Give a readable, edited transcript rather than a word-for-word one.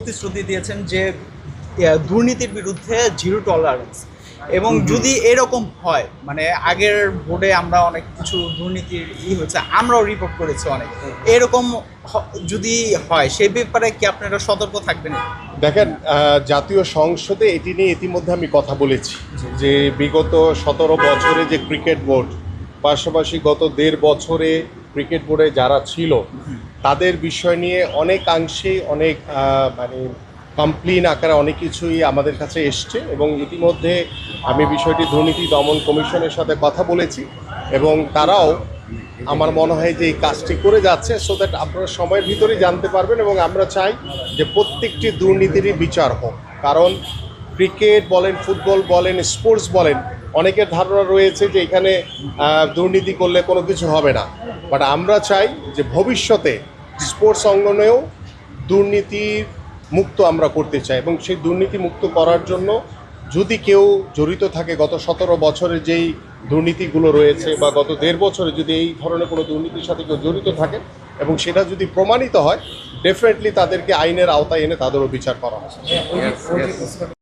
প্রতিশ্রুতি দিয়েছেন যে দুর্নীতির বিরুদ্ধে জিরো টলারেন্স এবং যদি এরকম হয় মানে আগের বোর্ডে আমরা অনেক কিছু দুর্নীতির হয়েছে আমরাও রিপোর্ট করেছি অনেক এরকম যদি হয় সেই ব্যাপারে কি আপনারা সতর্ক থাকবেন? দেখেন, জাতীয় সংসদে এটি নিয়ে ইতিমধ্যে আমি কথা বলেছি যে বিগত 17 বছরে যে ক্রিকেট বোর্ড, পাশাপাশি গত 1.5 বছরে ক্রিকেট বোর্ডে যারা ছিল তাদের বিষয় নিয়ে অনেকাংশেই অনেক মানে কমপ্লেন আকারে অনেক কিছুই আমাদের কাছে এসছে এবং ইতিমধ্যে আমি বিষয়টি দুর্নীতি দমন কমিশনের সাথে কথা বলেছি এবং তারাও আমার মনে হয় যে এই কাজটি করে যাচ্ছে, সো দ্যাট আপনারা সময়ের ভিতরেই জানতে পারবেন। এবং আমরা চাই যে প্রত্যেকটি দুর্নীতিরই বিচার হোক, কারণ ক্রিকেট বলেন, ফুটবল বলেন, স্পোর্টস বলেন, অনেকের ধারণা রয়েছে যে এখানে দুর্নীতি করলে কোনো কিছু হবে না, বাট আমরা চাই যে ভবিষ্যতে স্পোর্টস অঙ্গনেও দুর্নীতির মুক্ত আমরা করতে চাই এবং সেই দুর্নীতি মুক্ত করার জন্য যদি কেউ জড়িত থাকে গত 17 বছরে যেই দুর্নীতিগুলো রয়েছে বা গত 1.5 বছরে যদি এই ধরনের কোনো দুর্নীতির সাথে কেউ জড়িত থাকে এবং সেটা যদি প্রমাণিত হয়, ডেফিনেটলি তাদেরকে আইনের আওতায় এনে তাদেরও বিচার করা হয়।